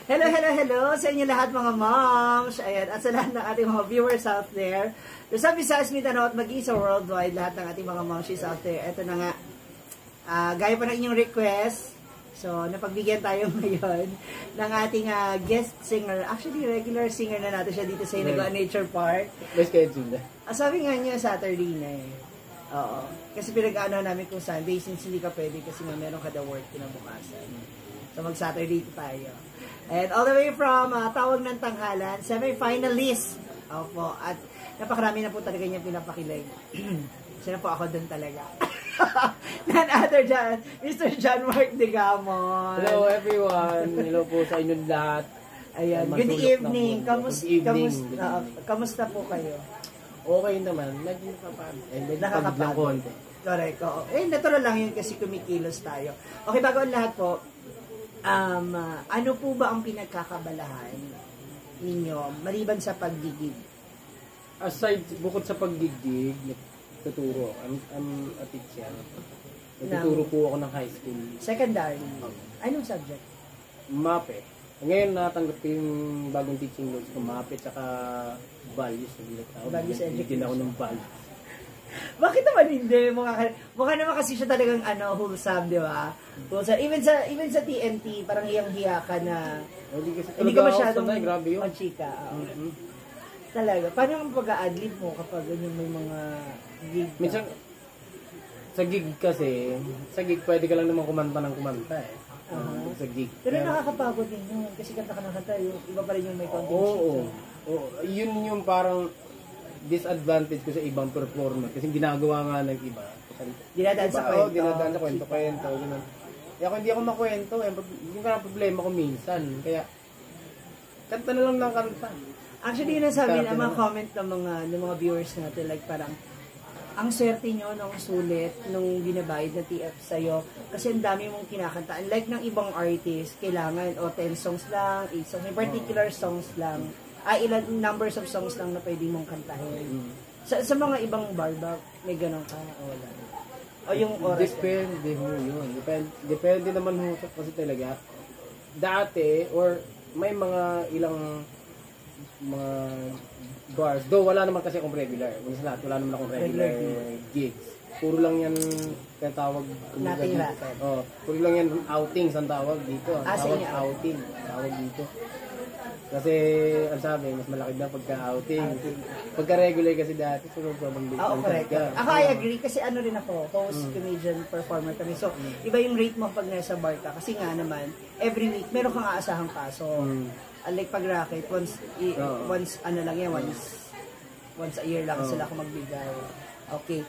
Hello, hello, hello sa inyo lahat mga moms. Ayan, at sa lahat ng ating mga viewers out there. Sa Visayas, Mindanao at mag-isa worldwide, lahat ng ating mga momshies out there. Ito na nga, gaya pa ng inyong request. So, napagbigyan tayo ngayon ng ating guest singer. Actually, regular singer na natin siya dito sa Inagoan Nature Park. May schedule na. Sabi nga niya, Saturday na eh. Oo. Kasi pinag-ano namin kung Sunday since hindi ka pwede kasi nga meron ka daw work kinabukasan. So, mag-Saturday tayo. And all the way from Tawag ng Tanghalan, semi-finalist. Opo. At napakarami na po talaga niya pinapakilig. Sino po ako doon talaga. None other than Mr. John Mark Degamon. Hello everyone. Hello po sa inyong lahat. Ayan. Good evening. Kamusta po kayo? Okay naman. Medyo nakakapagod. Correct. Oo. Natural lang yun kasi kumikilos tayo. Okay, bago ang lahat po, ano po ba ang pinagkakabalahan ninyo maliban sa pagdigig? Aside, bukod sa pagdigig, tuturo. I'm a teacher. Tuturo po ako ng high school. Secondary? Anong subject? MAPE. Ngayon natanggap ko yung bagong teaching notes ko, MAPE tsaka values. Values education. Hindi ako ng values. Bakit naman hindi? Mukha naman kasi siya talagang wholesome, di ba? Even sa TNT, parang hiyang-hiya ka na hindi ka masyadong machika. Talaga. Paano ang pag-a-adlib mo kapag yung may mga gig? Minsan, sa gig kasi, sa gig pwede ka lang naman kumanta ng kumanta eh. Sa gig. Pero nakakapagod din yun. Kasi kanta ka ng kanta, iba pa rin yung may content. Oo. Yun yung parang disadvantage ko sa ibang performer kasi ginagawa nga ng iba. Dinadaan sa kwento. Dinadaan sa kwento. Ganun. Kaya kung hindi ako makwento, yung ka problema ko minsan. Kaya, kanta na lang ng kanta. Actually, yun ang sabi ang mga comment ng mga viewers natin, like parang, ang swerte nyo nung sulit, nung binabayad na TF sa'yo, kasi ang dami mong kinakanta. Unlike ng ibang artist, kailangan, 10 songs lang, 8 songs, may particular songs lang, ilan numbers of songs lang na pwede mong kantahin. Sa mga ibang barba, may ganun ka, o wala. O yung oras. Depende mo yun. Depende naman mo kasi talaga. Dati, or may mga ilang mga bars. Though wala naman kasi akong regular. Wala naman akong regular gigs. Puro lang yan kaya tawag. Puro lang yan outings ang tawag dito. Tawag outing. Tawag dito. Kasi, ang sabi, mas malaki na pagka-outing. Pagka-regular kasi dati, sunod pa bang dito. Correct. Ako, I agree. Kasi ano rin ako, host, comedian, performer kami. So, iba yung rate mo pag nasa bar ka. Kasi nga naman, every week, meron kang aasahang paso. Like pag racket, once a year lang sila ako magbigay. Okay.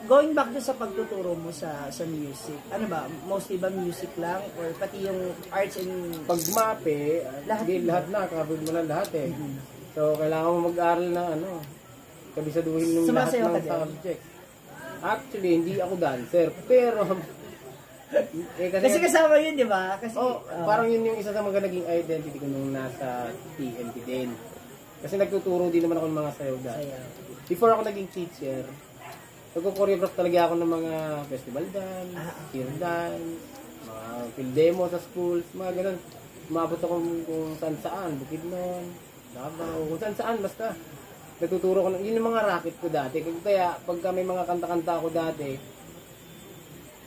Going back to sa pagtuturo mo sa music, ano ba? Mostly ba music lang? Or pati yung arts and... Pag MAPE, lahat na, covered mo na lahat eh. So, kailangan mo mag-aral na kabisaduhin ng lahat ng subject. Actually, hindi ako dancer, pero... kasi kasama yun, di ba? Kasi, parang yun yung isa sa mga naging identity ko nung nasa TNT din. Kasi nagtuturo din naman ako ng mga sayaw dati. Before ako naging teacher, nagko-choreograph talaga ako ng mga festival dance, cheer dance, mga field demo sa schools, mga ganun. Umabot ako kung saan, Bukidnon, Davao, kung saan, basta. Nagtuturo ko, yun yung mga racket ko dati. Kaya pagka may mga kanta-kanta ako dati,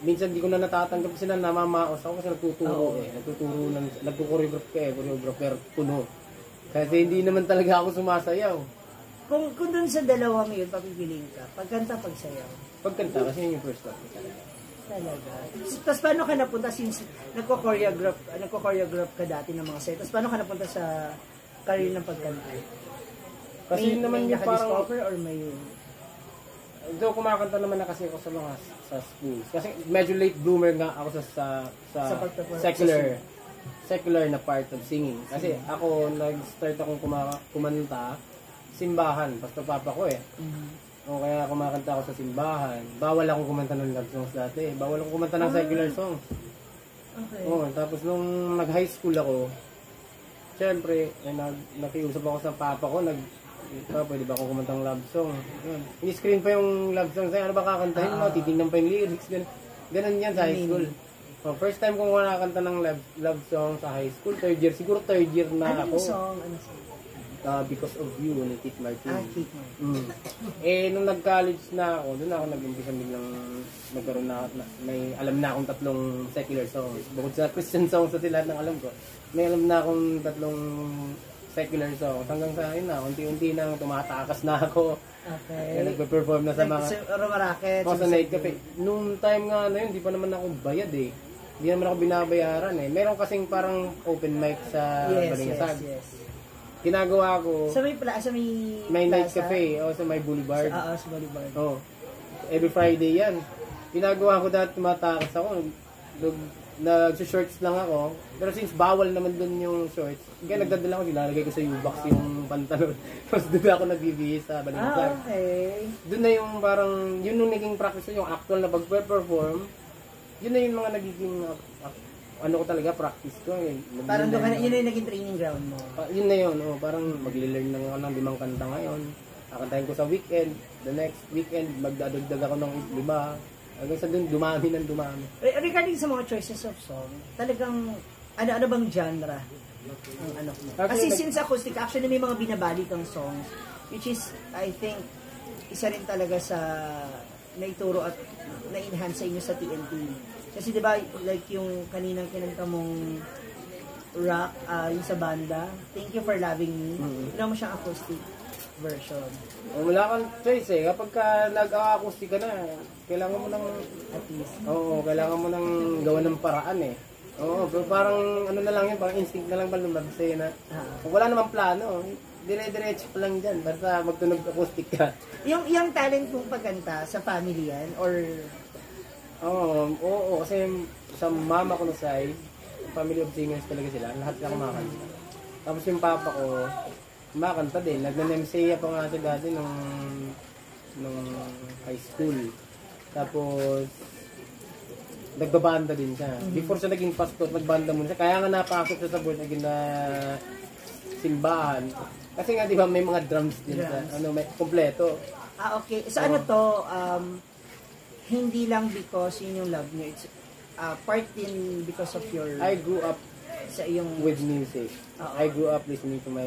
minsan di ko na natatanggap kasi namamaos ako kasi nagtuturo nagko-choreograph choreographer puno. Kasi hindi naman talaga ako sumasayaw. Kung dun sa dalawang yun, papipiling ka, pagkanta, pagsayaw. Pagkanta, kasi yun yung first love ko talaga. Talaga. Tapos paano ka napunta since nagko-choreograph ka dati ng mga set? Tapos paano ka napunta sa career ng pagkanta? Kasi naman yung parang... or may... So, kumakanta naman na kasi ako sa schools. Kasi medyo late bloomer nga ako sa secular na part of singing. Kasi ako, nag-start akong kumanta simbahan, pastor papa ko eh. O kaya kumakanta ako sa simbahan. Bawal akong kumanta ng love songs dati. Bawal akong kumanta ng secular songs. Okay. Tapos nung nag-high school ako, syempre, nakiusap ako sa papa ko, pwede ba akong kumanta ng love song? In-screen pa yung love song sa'yo, ano ba kakantahin mo? Titingnan pa yung lyrics, ganun yan sa high school. Oh, first time kong nakakanta ng love song sa high school, third year. Siguro third year na Ano ako. yung song? Ano song? Because of You, ni Kit Martin. Kate Martin. Nung nag-college na ako, doon ako nag-umpisa biglang magkaroon may alam na akong tatlong secular songs. Bukod sa Christian songs sa lahat ng alam ko, may alam na akong tatlong secular songs. Hanggang sa ayun na, unti-unti nang tumatakas na ako. Okay. Nagpe-perform na sa mga... Rumaraket. Sa Night Cafe. Nung time nga na yun, di pa naman ako bayad eh. Hindi naman ako binabayaran eh. Meron kasing parang open mic sa Balingasag. Yes. Ginagawa ko Sa may may Night Cafe o sa may Boulevard. Sa Boulevard. Oh. Every Friday yan. Ginagawa ko dati tumatakas ako. Nag-shorts lang ako. Pero since bawal naman dun yung shorts, kaya nagdadala ko, nilalagay ko sa U-box yung pantalon. Tapos doon ako nagbibihis sa Balingasag. Okay. Doon na yung parang, yun yung naging practice yung actual na pag-perform. Yun na yung mga nagiging, ano ko talaga, practice ko. Parang doon ka na, yun na yung naging training ground mo. Yun na yun, parang magle-learn na ako ng 5 kanta ngayon. Kakantahin ko sa weekend. The next weekend, magdadagdag ako ng 5. Hanggang sa dun, dumami. Regarding sa mga choices of song, talagang, ano bang genre? Ang ano mo? Kasi since acoustic, actually may mga binabalik ang songs, which is, I think, isa rin talaga sa naituro at na-enhance sa inyo sa TNT. Kasi diba, like yung kaninang kinanta mong rock, yung sa banda, Thank You for Loving Me, ginawa mo siyang acoustic version. Wala kang choice eh. Kapag ka nag-acoustic ka na, kailangan mo ng... At least. Oo, kailangan mo ng gawa ng paraan eh. Oo, pero parang ano na lang yun, parang instinct na lang ba lumabas sa'yo na kung wala namang plano, dire-diretso pa lang dyan, basta magtunog acoustic ka. Yung talent mong pagkanta sa family yan, or... Oo, kasi sa mama ko na side, family of singers talaga sila, lahat sila kumakanta. Tapos yung papa ko, kumakanta din, nagna-MCA pa nga siya dati nung high school. Tapos, nagbabanda din siya. Before siya naging pastor, nagbanda muna siya. Kaya nga napasok siya sa born again na simbahan. Kasi nga, di ba, may mga drums din sa, may kompleto. Okay. So, ano to, hindi lang because yun yung love niyo, it's part din because of your... I grew up sa iyong... with music. I grew up listening to my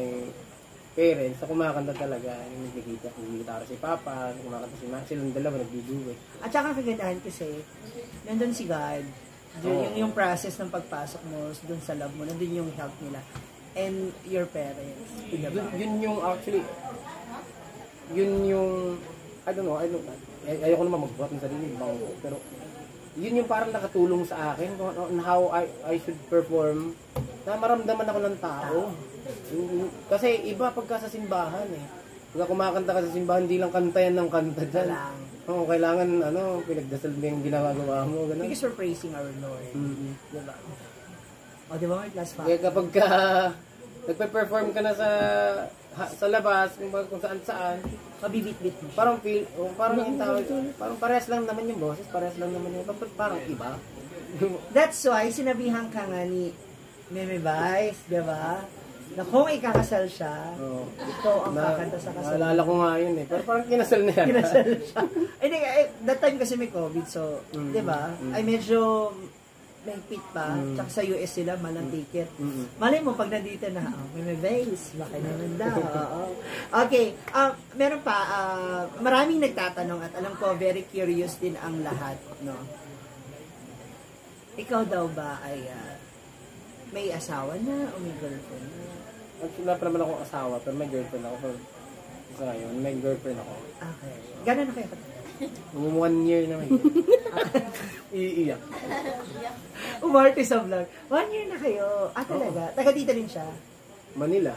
parents na kumakanta talaga. Yung nagigitara si Papa, kumakanta si Max, silang dalawa nagbiduet. At saka kagandahan kasi, nandun si God, yung process ng pagpasok mo, dun sa love mo, nandun yung help nila. And your parents. Yun yung actually, yun yung, I don't know, ayoko naman magbuhat ng sarili, pero yun yung parang nakatulong sa akin on how I should perform, na maramdaman ako ng tao. Kasi iba pagka sa simbahan eh. Pagka kumakanta ka sa simbahan, hindi lang kanta yan ng kanta dyan. Oo, kailangan pinagdasal mo yung ginagawa mo. Ganun. Because we're praising our Lord. Diba? O, diba nga, last kaya kapag ka nagpe-perform ka na sa labas, kung saan-saan, mabibit-bit mo. parang yung tao, parang parehas lang naman yung boses, parehas lang naman yung, parang iba. That's why, sinabihan ka nga ni Meme Vice, diba? Na kung ikakasal siya, ikaw ang kakanta sa kasal. Naalala ko nga yun eh, pero parang kinasal na yan. Kinasal siya. That time kasi may COVID, so, diba? Ay medyo mahigpit pa, tsaka sa US sila, malang ticket. Malay mo, pag nandito na, may base, baka naman daw. Okay, meron pa, maraming nagtatanong at alam ko, very curious din ang lahat, no? Ikaw daw ba ay may asawa na o may girlfriend na? Actually, wala pa naman akong asawa, pero may girlfriend ako. Sa ngayon, may girlfriend ako. Okay. Gano'n na kayo katagal? 1 year naman. Iiyak. Umarte sa vlog. 1 year na kayo. Talaga? Taga dito rin siya? Manila.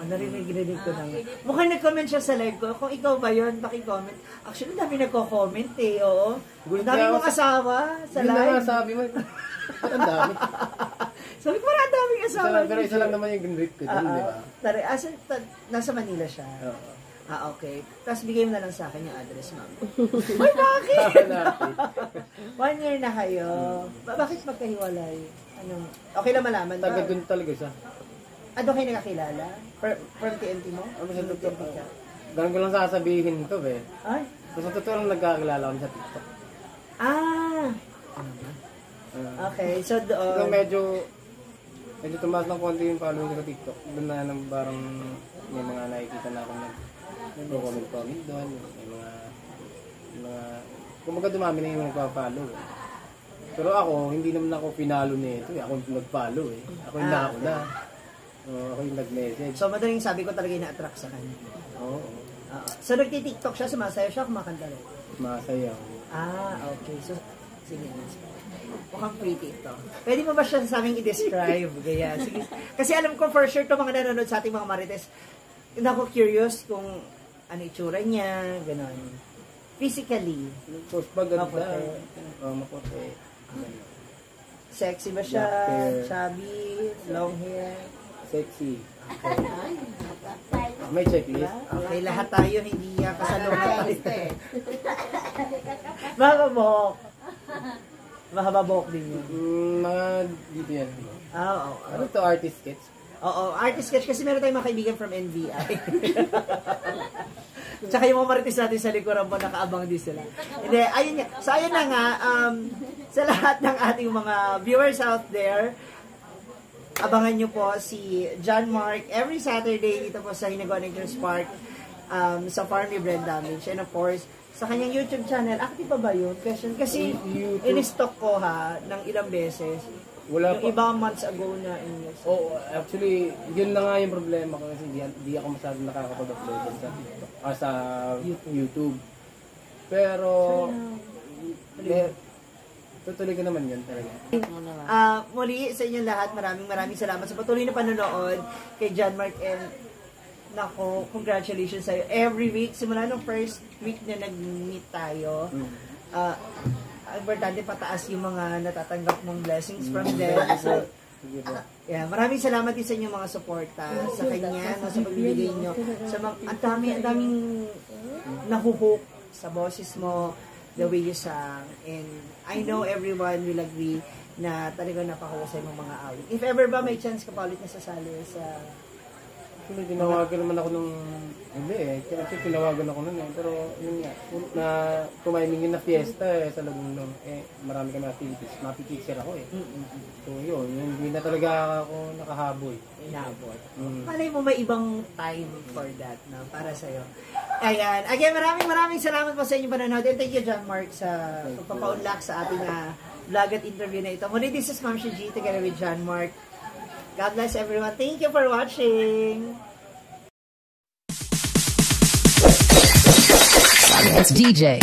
Narinig ko na. Mukhang nag-comment siya sa live ko. Kung ikaw ba yun, paki-comment. Actually, dami nagko-comment eh. Oo. Dami mong asawa sa live. Yun na sabi mo. Ang dami. Sabi ko, ang daming asawa. Pero isa lang naman yung ginrate ko dun, di ba? Nasa Manila siya. Oo. Okay. Tapos bigay mo na lang sa akin yung address, ma'am. Ay, bakit? 1 year na kayo. Bakit magkahiwalay? Okay lang malaman ba? Taga dun talaga siya. Doon kayo nakakilala? From TNT mo? Sa totoo. Ganun ko lang sasabihin to, be. Ay? Sa totoo lang nagkakilala kami sa TikTok. Okay, so Nung medyo tumaas ng konti yung following ko sa TikTok. Doon na nang parang may mga nakikita na akong nag-comment doon. May mga kumbaga dumami na yung nagpa-follow. Pero ako, hindi naman ako pinalo nito. Ako yung nag-follow eh. Ako yung nauna. Ako yung nag-message. So, madaling sabi ko talaga yung na-attract sa kanya. Oo. So, nagti-TikTok siya, sumasayaw siya, kumakanta rin. Masayaw. Okay. So, sige. Mukhang pretty ito. Pwede mo ba siya sa aming i-describe? Gaya, sige. Kasi alam ko for sure to mga nanonood sa ating mga marites, ako curious kung ano itsura niya, gano'n. Physically. Post ba ganda? Maputi. Sexy ba siya? Chubby? Long hair? Sexy. May checklist? Okay, lahat tayo hindi kasalungan tayo. Mahababok. Mahababok din yun. Mga dito yan. Ano to, artist sketch? Oo, artist sketch kasi meron tayong mga kaibigan from NBI. Tsaka yung mga marites natin sa likuran mo, nakaabang din sila. Hindi, ayun nga. So, ayun na nga, sa lahat ng ating mga viewers out there, abangan nyo po si John Mark every Saturday dito po sa Hinaguan Nature's Park sa Farm ni Brand Damage. And of course, sa kanyang YouTube channel, active pa ba yun? Kasi in-stock ko ng ilang beses. Wala yung ibang months ago na Oo, actually, yun na nga yung problema ko kasi di ako masyadong nakakapag-upload sa TikTok, sa YouTube. Pero, tutuloy ko naman yun talaga. Muli sa inyo lahat, maraming salamat sa patuloy na panonood kay John Mark and nako, congratulations sa'yo. Every week, simula nung first week na nag-meet tayo, importante pataas yung mga natatanggap mong blessings from them. So, maraming salamat din sa inyong mga suporta sa kanya, sa pagbibigay nyo. Ang daming nahuhook sa boses mo, the way you sang. And I know everyone will agree na talagang napakahusay mong mga awit. If ever ba may chance ka pa ulit na sasali sa... Tinawagan naman ako nung... Hindi kasi tinawagan ako nun Pero yun nga, na tumiming yun na fiesta sa Laguna. Marami kami activities. Mapipicture ako So yun, hindi na talaga ako nakahabol. Inaabot. Malay mo may ibang time for that para sa'yo. Ayan. Again, maraming salamat po sa inyong panonood. And thank you, John Mark, sa pagpapaunlak sa ating vlog at interview na ito. Muli, this is Ma'am Shi G together with John Mark. God bless everyone. Thank you for watching. It's DJ.